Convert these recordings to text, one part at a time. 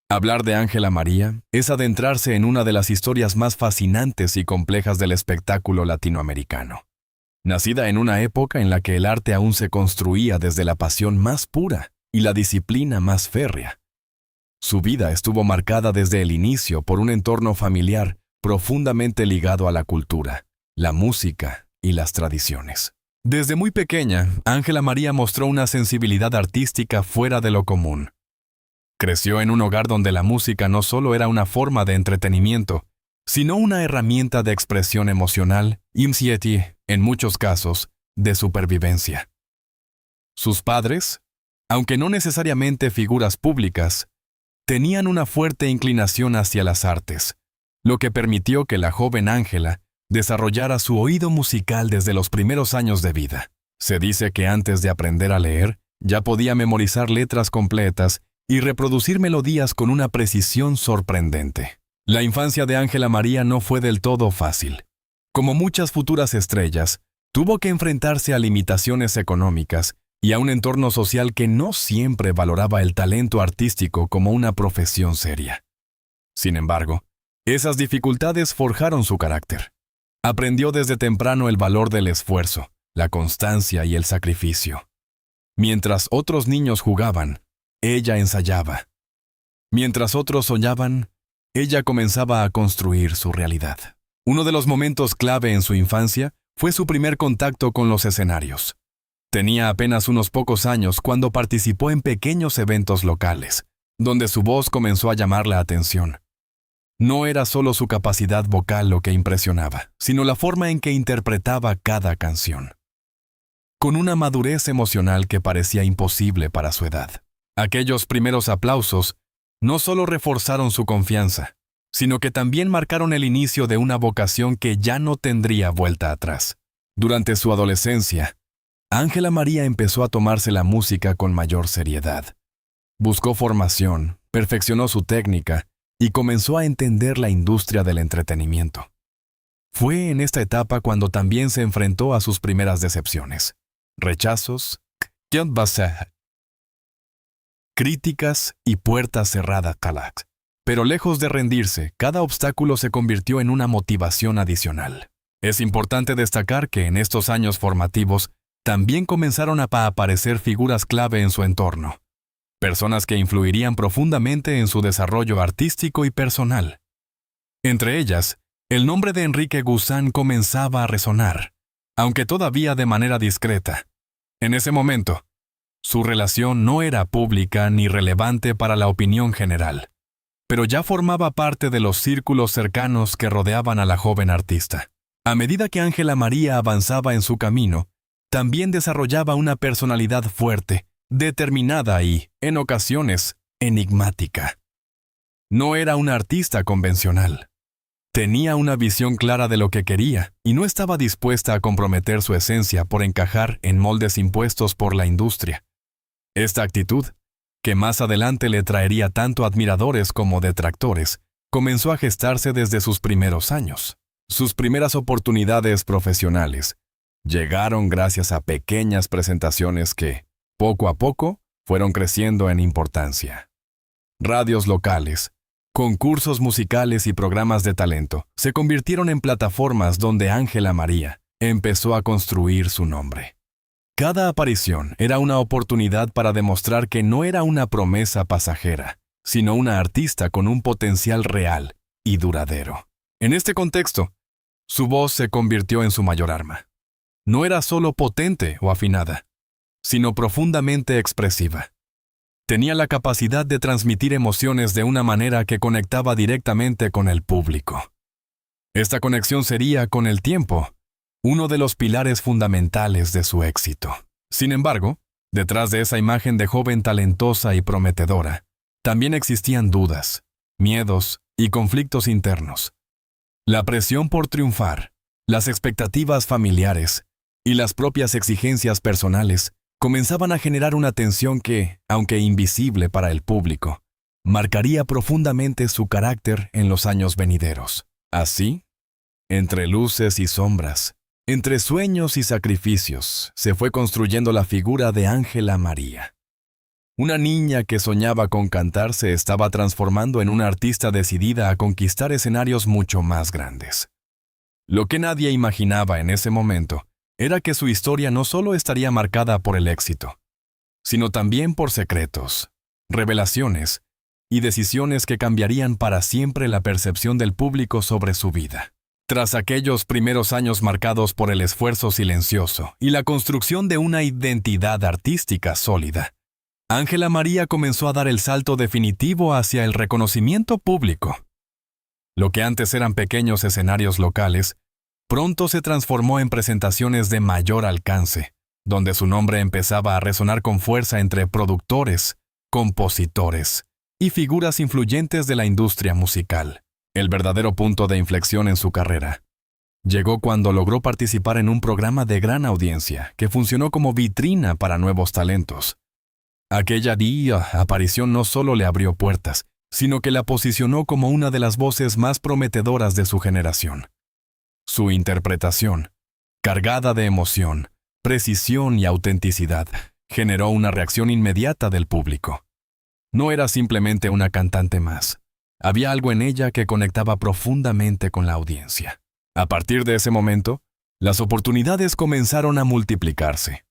Hablar de Ángela María es adentrarse en una de las historias más fascinantes y complejas del espectáculo latinoamericano. Nacida en una época en la que el arte aún se construía desde la pasión más pura y la disciplina más férrea. Su vida estuvo marcada desde el inicio por un entorno familiar profundamente ligado a la cultura, la música y las tradiciones. Desde muy pequeña, Ángela María mostró una sensibilidad artística fuera de lo común. Creció en un hogar donde la música no solo era una forma de entretenimiento, sino una herramienta de expresión emocional y, en muchos casos, de supervivencia. Sus padres, aunque no necesariamente figuras públicas, tenían una fuerte inclinación hacia las artes, lo que permitió que la joven Ángela desarrollara su oído musical desde los primeros años de vida. Se dice que antes de aprender a leer, ya podía memorizar letras completas y reproducir melodías con una precisión sorprendente. La infancia de Ángela María no fue del todo fácil. Como muchas futuras estrellas, tuvo que enfrentarse a limitaciones económicas y a un entorno social que no siempre valoraba el talento artístico como una profesión seria. Sin embargo, esas dificultades forjaron su carácter. Aprendió desde temprano el valor del esfuerzo, la constancia y el sacrificio. Mientras otros niños jugaban, ella ensayaba. Mientras otros soñaban, ella comenzaba a construir su realidad. Uno de los momentos clave en su infancia fue su primer contacto con los escenarios. Tenía apenas unos pocos años cuando participó en pequeños eventos locales, donde su voz comenzó a llamar la atención. No era solo su capacidad vocal lo que impresionaba, sino la forma en que interpretaba cada canción. Con una madurez emocional que parecía imposible para su edad. Aquellos primeros aplausos no solo reforzaron su confianza, sino que también marcaron el inicio de una vocación que ya no tendría vuelta atrás. Durante su adolescencia, Ángela María empezó a tomarse la música con mayor seriedad. Buscó formación, perfeccionó su técnica y comenzó a entender la industria del entretenimiento. Fue en esta etapa cuando también se enfrentó a sus primeras decepciones, rechazos, críticas y puertas cerradas. Pero lejos de rendirse, cada obstáculo se convirtió en una motivación adicional. Es importante destacar que en estos años formativos también comenzaron a aparecer figuras clave en su entorno, personas que influirían profundamente en su desarrollo artístico y personal. Entre ellas, el nombre de Enrique Guzán comenzaba a resonar, aunque todavía de manera discreta. En ese momento, su relación no era pública ni relevante para la opinión general, pero ya formaba parte de los círculos cercanos que rodeaban a la joven artista. A medida que Ángela María avanzaba en su camino, también desarrollaba una personalidad fuerte, determinada y, en ocasiones, enigmática. No era una artista convencional. Tenía una visión clara de lo que quería y no estaba dispuesta a comprometer su esencia por encajar en moldes impuestos por la industria. Esta actitud, que más adelante le traería tanto admiradores como detractores, comenzó a gestarse desde sus primeros años. Sus primeras oportunidades profesionales llegaron gracias a pequeñas presentaciones que, poco a poco, fueron creciendo en importancia. Radios locales, concursos musicales y programas de talento se convirtieron en plataformas donde Ángela María empezó a construir su nombre. Cada aparición era una oportunidad para demostrar que no era una promesa pasajera, sino una artista con un potencial real y duradero. En este contexto, su voz se convirtió en su mayor arma. No era solo potente o afinada, sino profundamente expresiva. Tenía la capacidad de transmitir emociones de una manera que conectaba directamente con el público. Esta conexión sería, con el tiempo, uno de los pilares fundamentales de su éxito. Sin embargo, detrás de esa imagen de joven talentosa y prometedora, también existían dudas, miedos y conflictos internos. La presión por triunfar, las expectativas familiares y las propias exigencias personales comenzaban a generar una tensión que, aunque invisible para el público, marcaría profundamente su carácter en los años venideros. Así, entre luces y sombras, entre sueños y sacrificios, se fue construyendo la figura de Ángela María. Una niña que soñaba con cantar se estaba transformando en una artista decidida a conquistar escenarios mucho más grandes. Lo que nadie imaginaba en ese momento era que su historia no solo estaría marcada por el éxito, sino también por secretos, revelaciones y decisiones que cambiarían para siempre la percepción del público sobre su vida. Tras aquellos primeros años marcados por el esfuerzo silencioso y la construcción de una identidad artística sólida, Ángela María comenzó a dar el salto definitivo hacia el reconocimiento público. Lo que antes eran pequeños escenarios locales, pronto se transformó en presentaciones de mayor alcance, donde su nombre empezaba a resonar con fuerza entre productores, compositores y figuras influyentes de la industria musical. El verdadero punto de inflexión en su carrera llegó cuando logró participar en un programa de gran audiencia que funcionó como vitrina para nuevos talentos. Aquella aparición no solo le abrió puertas, sino que la posicionó como una de las voces más prometedoras de su generación. Su interpretación, cargada de emoción, precisión y autenticidad, generó una reacción inmediata del público. No era simplemente una cantante más. Había algo en ella que conectaba profundamente con la audiencia. A partir de ese momento, las oportunidades comenzaron a multiplicarse.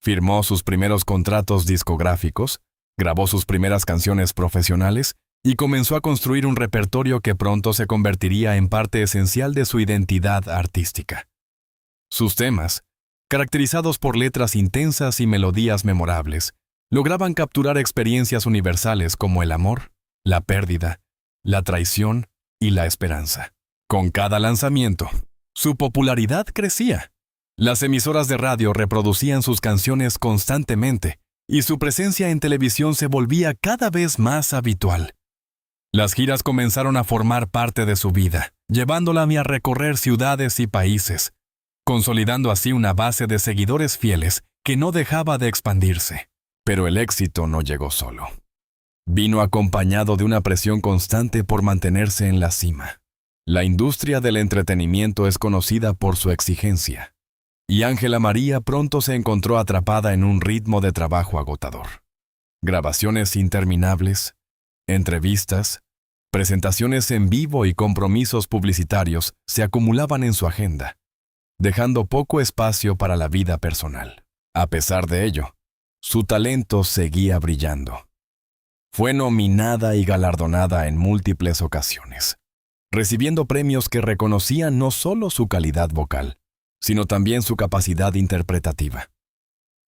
Firmó sus primeros contratos discográficos, grabó sus primeras canciones profesionales y comenzó a construir un repertorio que pronto se convertiría en parte esencial de su identidad artística. Sus temas, caracterizados por letras intensas y melodías memorables, lograban capturar experiencias universales como el amor, la pérdida, la traición y la esperanza. Con cada lanzamiento, su popularidad crecía. Las emisoras de radio reproducían sus canciones constantemente y su presencia en televisión se volvía cada vez más habitual. Las giras comenzaron a formar parte de su vida, llevándola a recorrer ciudades y países, consolidando así una base de seguidores fieles que no dejaba de expandirse. Pero el éxito no llegó solo. Vino acompañado de una presión constante por mantenerse en la cima. La industria del entretenimiento es conocida por su exigencia, y Ángela María pronto se encontró atrapada en un ritmo de trabajo agotador. Grabaciones interminables, entrevistas, presentaciones en vivo y compromisos publicitarios se acumulaban en su agenda, dejando poco espacio para la vida personal. A pesar de ello, su talento seguía brillando. Fue nominada y galardonada en múltiples ocasiones, recibiendo premios que reconocían no solo su calidad vocal, sino también su capacidad interpretativa.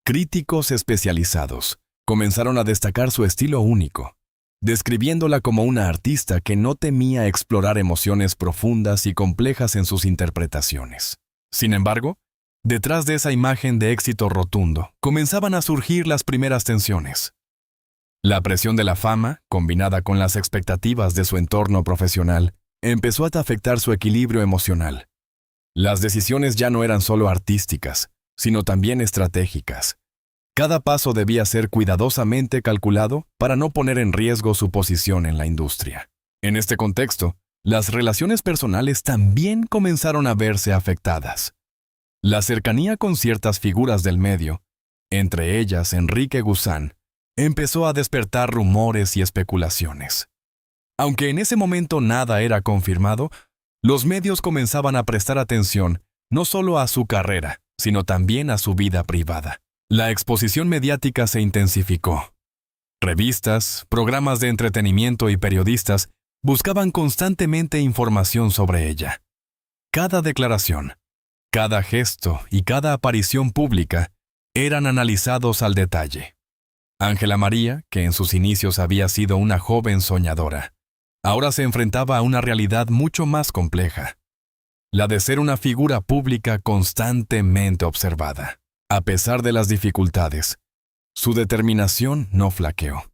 Críticos especializados comenzaron a destacar su estilo único, describiéndola como una artista que no temía explorar emociones profundas y complejas en sus interpretaciones. Sin embargo, detrás de esa imagen de éxito rotundo, comenzaban a surgir las primeras tensiones. La presión de la fama, combinada con las expectativas de su entorno profesional, empezó a afectar su equilibrio emocional. Las decisiones ya no eran solo artísticas, sino también estratégicas. Cada paso debía ser cuidadosamente calculado para no poner en riesgo su posición en la industria. En este contexto, las relaciones personales también comenzaron a verse afectadas. La cercanía con ciertas figuras del medio, entre ellas Enrique Guzmán, empezó a despertar rumores y especulaciones. Aunque en ese momento nada era confirmado, los medios comenzaban a prestar atención no solo a su carrera, sino también a su vida privada. La exposición mediática se intensificó. Revistas, programas de entretenimiento y periodistas buscaban constantemente información sobre ella. Cada declaración, cada gesto y cada aparición pública eran analizados al detalle. Ángela María, que en sus inicios había sido una joven soñadora, ahora se enfrentaba a una realidad mucho más compleja, la de ser una figura pública constantemente observada. A pesar de las dificultades, su determinación no flaqueó.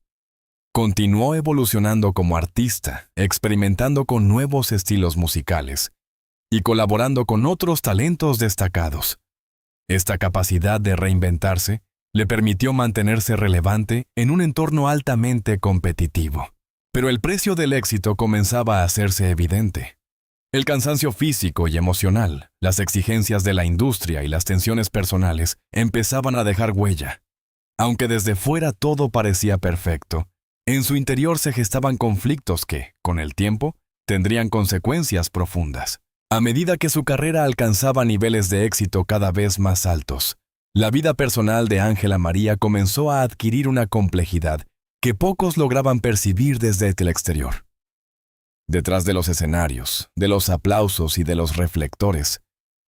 Continuó evolucionando como artista, experimentando con nuevos estilos musicales y colaborando con otros talentos destacados. Esta capacidad de reinventarse le permitió mantenerse relevante en un entorno altamente competitivo. Pero el precio del éxito comenzaba a hacerse evidente. El cansancio físico y emocional, las exigencias de la industria y las tensiones personales empezaban a dejar huella. Aunque desde fuera todo parecía perfecto, en su interior se gestaban conflictos que, con el tiempo, tendrían consecuencias profundas. A medida que su carrera alcanzaba niveles de éxito cada vez más altos, la vida personal de Ángela María comenzó a adquirir una complejidad que pocos lograban percibir desde el exterior. Detrás de los escenarios, de los aplausos y de los reflectores,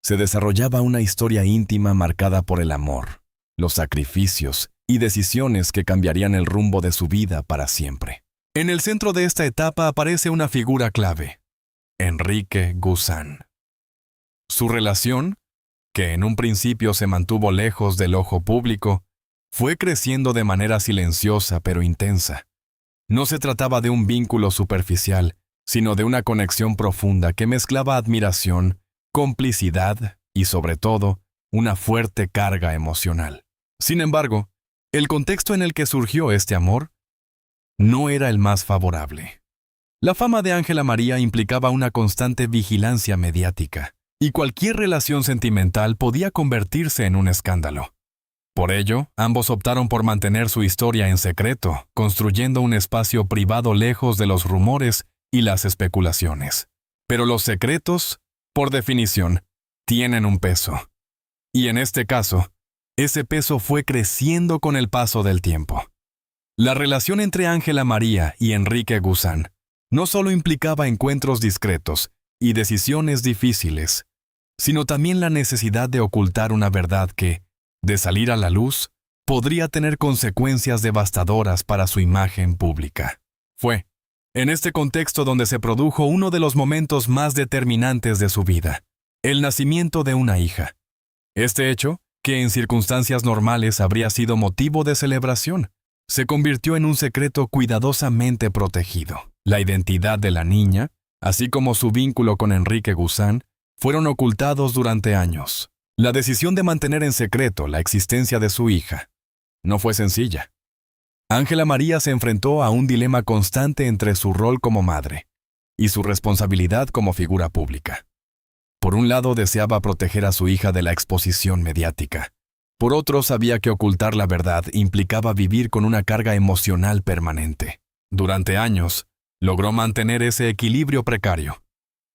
se desarrollaba una historia íntima marcada por el amor, los sacrificios y decisiones que cambiarían el rumbo de su vida para siempre. En el centro de esta etapa aparece una figura clave, Enrique Guzán. Su relación, que en un principio se mantuvo lejos del ojo público, fue creciendo de manera silenciosa pero intensa. No se trataba de un vínculo superficial, sino de una conexión profunda que mezclaba admiración, complicidad y, sobre todo, una fuerte carga emocional. Sin embargo, el contexto en el que surgió este amor no era el más favorable. La fama de Ángela María implicaba una constante vigilancia mediática, y cualquier relación sentimental podía convertirse en un escándalo. Por ello, ambos optaron por mantener su historia en secreto, construyendo un espacio privado lejos de los rumores y las especulaciones. Pero los secretos, por definición, tienen un peso. Y en este caso, ese peso fue creciendo con el paso del tiempo. La relación entre Ángela María y Enrique Guzán no solo implicaba encuentros discretos y decisiones difíciles, sino también la necesidad de ocultar una verdad que, de salir a la luz, podría tener consecuencias devastadoras para su imagen pública. Fue en este contexto donde se produjo uno de los momentos más determinantes de su vida, el nacimiento de una hija. Este hecho, que en circunstancias normales habría sido motivo de celebración, se convirtió en un secreto cuidadosamente protegido. La identidad de la niña, así como su vínculo con Enrique Guzán, fueron ocultados durante años. La decisión de mantener en secreto la existencia de su hija no fue sencilla. Ángela María se enfrentó a un dilema constante entre su rol como madre y su responsabilidad como figura pública. Por un lado, deseaba proteger a su hija de la exposición mediática. Por otro, sabía que ocultar la verdad implicaba vivir con una carga emocional permanente. Durante años, logró mantener ese equilibrio precario.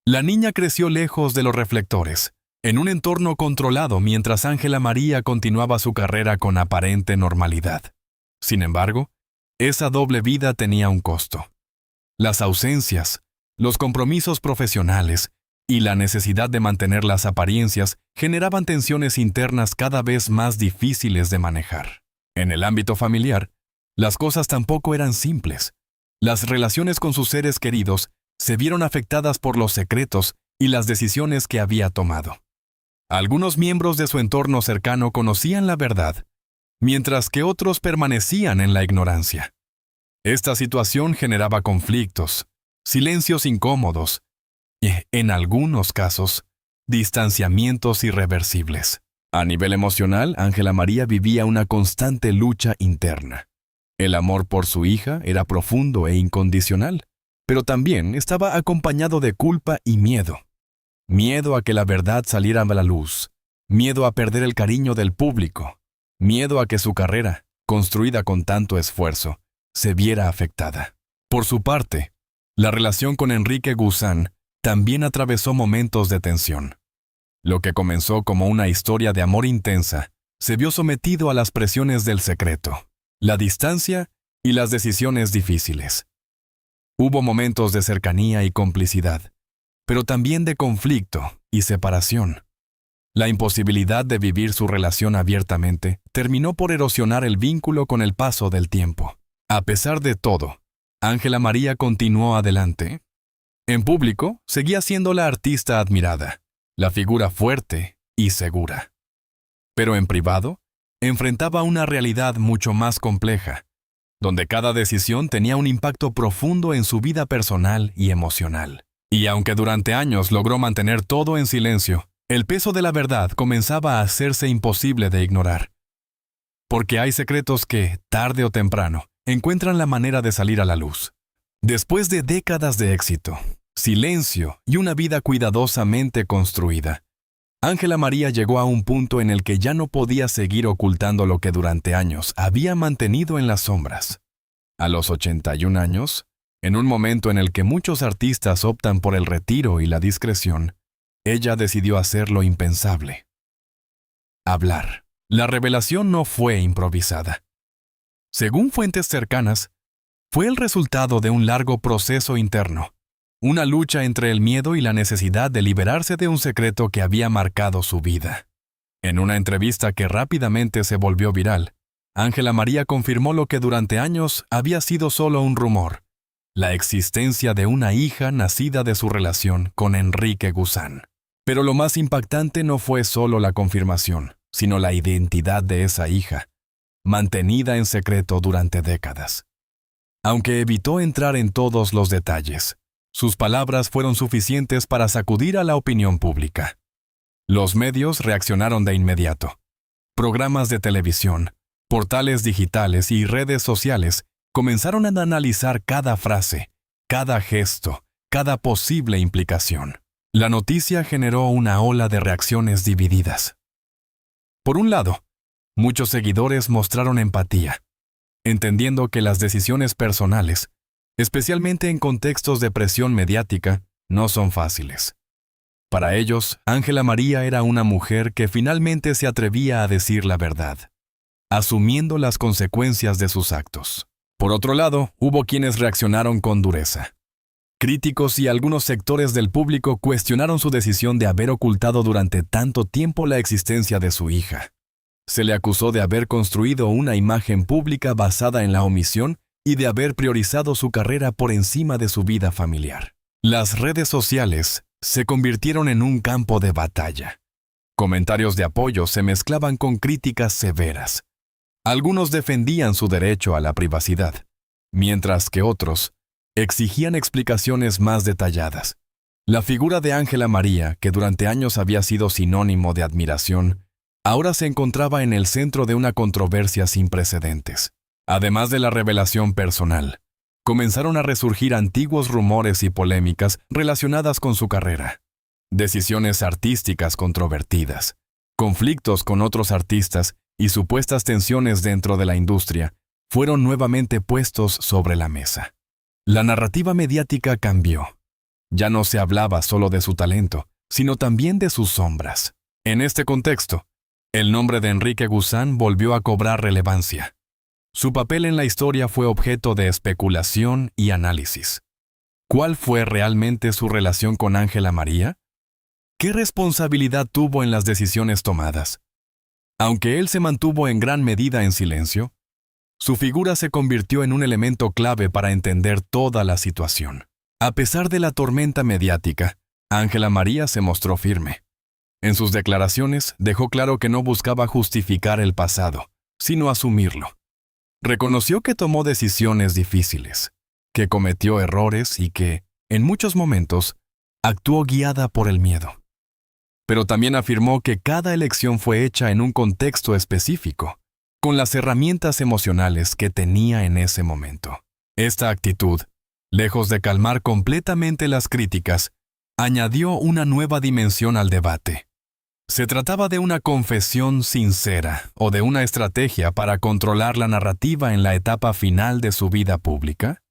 La niña creció lejos de los reflectores, en un entorno controlado mientras Ángela María continuaba su carrera con aparente normalidad. Sin embargo, esa doble vida tenía un costo. Las ausencias, los compromisos profesionales y la necesidad de mantener las apariencias generaban tensiones internas cada vez más difíciles de manejar. En el ámbito familiar, las cosas tampoco eran simples. Las relaciones con sus seres queridos se vieron afectadas por los secretos y las decisiones que había tomado. Algunos miembros de su entorno cercano conocían la verdad, mientras que otros permanecían en la ignorancia. Esta situación generaba conflictos, silencios incómodos y, en algunos casos, distanciamientos irreversibles. A nivel emocional, Ángela María vivía una constante lucha interna. El amor por su hija era profundo e incondicional, pero también estaba acompañado de culpa y miedo. Miedo a que la verdad saliera a la luz, miedo a perder el cariño del público, miedo a que su carrera, construida con tanto esfuerzo, se viera afectada. Por su parte, la relación con Enrique Guzán también atravesó momentos de tensión. Lo que comenzó como una historia de amor intensa, se vio sometido a las presiones del secreto, la distancia y las decisiones difíciles. Hubo momentos de cercanía y complicidad, pero también de conflicto y separación. La imposibilidad de vivir su relación abiertamente terminó por erosionar el vínculo con el paso del tiempo. A pesar de todo, Ángela María continuó adelante. En público, seguía siendo la artista admirada, la figura fuerte y segura. Pero en privado, enfrentaba una realidad mucho más compleja, donde cada decisión tenía un impacto profundo en su vida personal y emocional. Y aunque durante años logró mantener todo en silencio, el peso de la verdad comenzaba a hacerse imposible de ignorar. Porque hay secretos que, tarde o temprano, encuentran la manera de salir a la luz. Después de décadas de éxito, silencio y una vida cuidadosamente construida, Ángela María llegó a un punto en el que ya no podía seguir ocultando lo que durante años había mantenido en las sombras. A los 81 años, en un momento en el que muchos artistas optan por el retiro y la discreción, ella decidió hacer lo impensable: hablar. La revelación no fue improvisada. Según fuentes cercanas, fue el resultado de un largo proceso interno, una lucha entre el miedo y la necesidad de liberarse de un secreto que había marcado su vida. En una entrevista que rápidamente se volvió viral, Ángela María confirmó lo que durante años había sido solo un rumor: la existencia de una hija nacida de su relación con Enrique Guzán. Pero lo más impactante no fue solo la confirmación, sino la identidad de esa hija, mantenida en secreto durante décadas. Aunque evitó entrar en todos los detalles, sus palabras fueron suficientes para sacudir a la opinión pública. Los medios reaccionaron de inmediato. Programas de televisión, portales digitales y redes sociales comenzaron a analizar cada frase, cada gesto, cada posible implicación. La noticia generó una ola de reacciones divididas. Por un lado, muchos seguidores mostraron empatía, entendiendo que las decisiones personales, especialmente en contextos de presión mediática, no son fáciles. Para ellos, Ángela María era una mujer que finalmente se atrevía a decir la verdad, asumiendo las consecuencias de sus actos. Por otro lado, hubo quienes reaccionaron con dureza. Críticos y algunos sectores del público cuestionaron su decisión de haber ocultado durante tanto tiempo la existencia de su hija. Se le acusó de haber construido una imagen pública basada en la omisión y de haber priorizado su carrera por encima de su vida familiar. Las redes sociales se convirtieron en un campo de batalla. Comentarios de apoyo se mezclaban con críticas severas. Algunos defendían su derecho a la privacidad, mientras que otros exigían explicaciones más detalladas. La figura de Ángela María, que durante años había sido sinónimo de admiración, ahora se encontraba en el centro de una controversia sin precedentes. Además de la revelación personal, comenzaron a resurgir antiguos rumores y polémicas relacionadas con su carrera. Decisiones artísticas controvertidas, conflictos con otros artistas y supuestas tensiones dentro de la industria fueron nuevamente puestos sobre la mesa. La narrativa mediática cambió. Ya no se hablaba solo de su talento, sino también de sus sombras. En este contexto, el nombre de Enrique Guzán volvió a cobrar relevancia. Su papel en la historia fue objeto de especulación y análisis. ¿Cuál fue realmente su relación con Ángela María? ¿Qué responsabilidad tuvo en las decisiones tomadas? Aunque él se mantuvo en gran medida en silencio, su figura se convirtió en un elemento clave para entender toda la situación. A pesar de la tormenta mediática, Ángela María se mostró firme. En sus declaraciones dejó claro que no buscaba justificar el pasado, sino asumirlo. Reconoció que tomó decisiones difíciles, que cometió errores y que, en muchos momentos, actuó guiada por el miedo. Pero también afirmó que cada elección fue hecha en un contexto específico, con las herramientas emocionales que tenía en ese momento. Esta actitud, lejos de calmar completamente las críticas, añadió una nueva dimensión al debate. ¿Se trataba de una confesión sincera o de una estrategia para controlar la narrativa en la etapa final de su vida pública?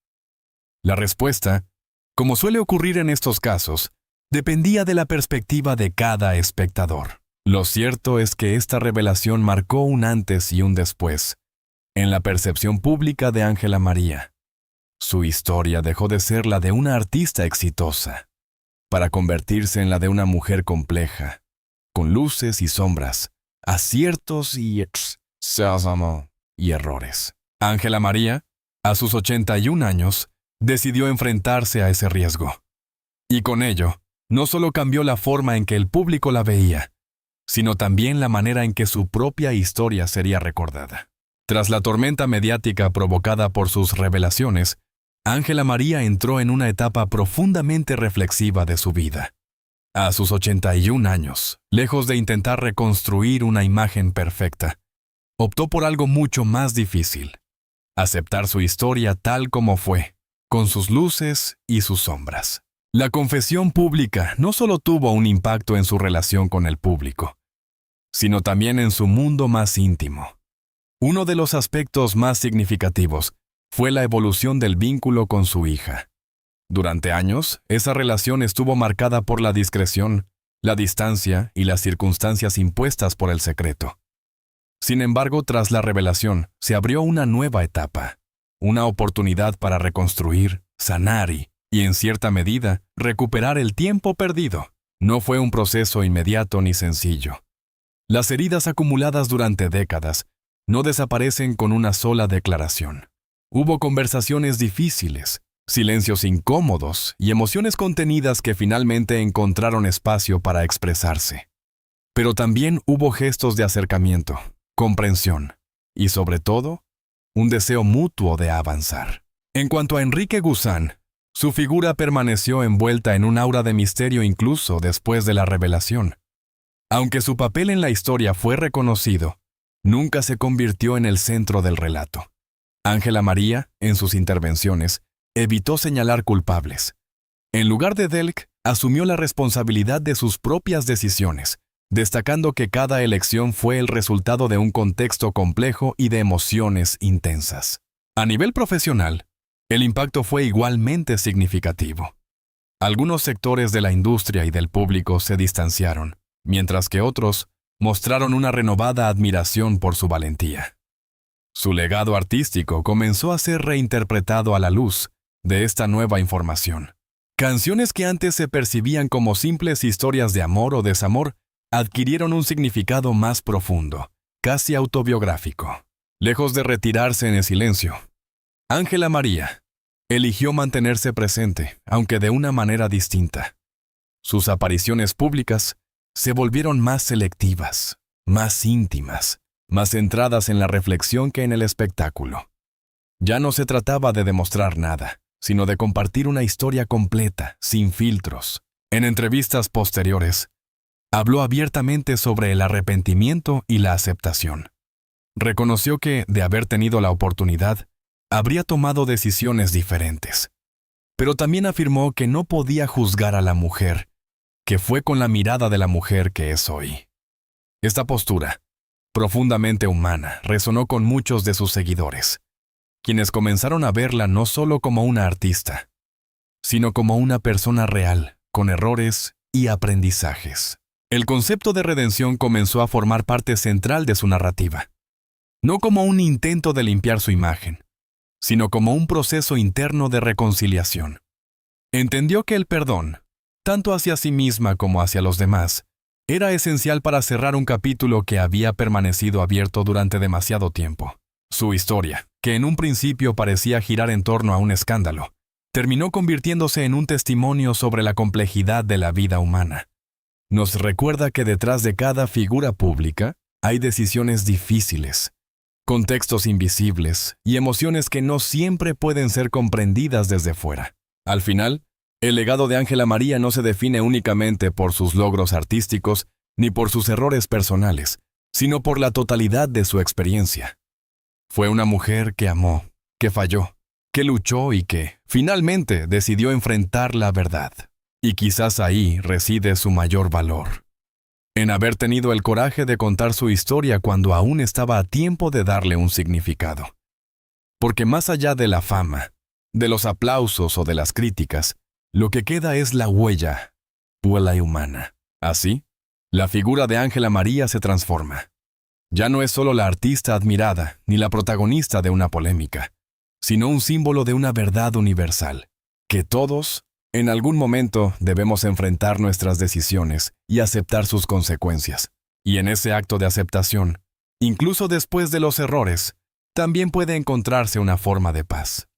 La respuesta, como suele ocurrir en estos casos, dependía de la perspectiva de cada espectador. Lo cierto es que esta revelación marcó un antes y un después en la percepción pública de Ángela María. Su historia dejó de ser la de una artista exitosa, para convertirse en la de una mujer compleja, con luces y sombras, aciertos y errores. Ángela María, a sus 81 años, decidió enfrentarse a ese riesgo. Y con ello, no solo cambió la forma en que el público la veía, sino también la manera en que su propia historia sería recordada. Tras la tormenta mediática provocada por sus revelaciones, Ángela María entró en una etapa profundamente reflexiva de su vida. A sus 81 años, lejos de intentar reconstruir una imagen perfecta, optó por algo mucho más difícil: aceptar su historia tal como fue, con sus luces y sus sombras. La confesión pública no solo tuvo un impacto en su relación con el público, sino también en su mundo más íntimo. Uno de los aspectos más significativos fue la evolución del vínculo con su hija. Durante años, esa relación estuvo marcada por la discreción, la distancia y las circunstancias impuestas por el secreto. Sin embargo, tras la revelación, se abrió una nueva etapa, una oportunidad para reconstruir, sanar y, en cierta medida, recuperar el tiempo perdido. No fue un proceso inmediato ni sencillo. Las heridas acumuladas durante décadas no desaparecen con una sola declaración. Hubo conversaciones difíciles, silencios incómodos y emociones contenidas que finalmente encontraron espacio para expresarse. Pero también hubo gestos de acercamiento, comprensión y, sobre todo, un deseo mutuo de avanzar. En cuanto a Enrique Guzán, su figura permaneció envuelta en un aura de misterio incluso después de la revelación. Aunque su papel en la historia fue reconocido, nunca se convirtió en el centro del relato. Ángela María, en sus intervenciones, evitó señalar culpables. En lugar de Delk, asumió la responsabilidad de sus propias decisiones, destacando que cada elección fue el resultado de un contexto complejo y de emociones intensas. A nivel profesional, el impacto fue igualmente significativo. Algunos sectores de la industria y del público se distanciaron, mientras que otros mostraron una renovada admiración por su valentía. Su legado artístico comenzó a ser reinterpretado a la luz de esta nueva información. Canciones que antes se percibían como simples historias de amor o desamor adquirieron un significado más profundo, casi autobiográfico. Lejos de retirarse en el silencio, Ángela María eligió mantenerse presente, aunque de una manera distinta. Sus apariciones públicas se volvieron más selectivas, más íntimas, más centradas en la reflexión que en el espectáculo. Ya no se trataba de demostrar nada, sino de compartir una historia completa, sin filtros. En entrevistas posteriores, habló abiertamente sobre el arrepentimiento y la aceptación. Reconoció que, de haber tenido la oportunidad, habría tomado decisiones diferentes. Pero también afirmó que no podía juzgar a la mujer, que fue con la mirada de la mujer que es hoy. Esta postura, profundamente humana, resonó con muchos de sus seguidores, quienes comenzaron a verla no solo como una artista, sino como una persona real, con errores y aprendizajes. El concepto de redención comenzó a formar parte central de su narrativa, no como un intento de limpiar su imagen, sino como un proceso interno de reconciliación. Entendió que el perdón, tanto hacia sí misma como hacia los demás, era esencial para cerrar un capítulo que había permanecido abierto durante demasiado tiempo. Su historia, que en un principio parecía girar en torno a un escándalo, terminó convirtiéndose en un testimonio sobre la complejidad de la vida humana. Nos recuerda que detrás de cada figura pública hay decisiones difíciles, contextos invisibles y emociones que no siempre pueden ser comprendidas desde fuera. Al final, el legado de Ángela María no se define únicamente por sus logros artísticos ni por sus errores personales, sino por la totalidad de su experiencia. Fue una mujer que amó, que falló, que luchó y que, finalmente, decidió enfrentar la verdad. Y quizás ahí reside su mayor valor, en haber tenido el coraje de contar su historia cuando aún estaba a tiempo de darle un significado. Porque más allá de la fama, de los aplausos o de las críticas, lo que queda es la huella humana. Así, la figura de Ángela María se transforma. Ya no es solo la artista admirada ni la protagonista de una polémica, sino un símbolo de una verdad universal, que todos, en algún momento, debemos enfrentar nuestras decisiones y aceptar sus consecuencias. Y en ese acto de aceptación, incluso después de los errores, también puede encontrarse una forma de paz.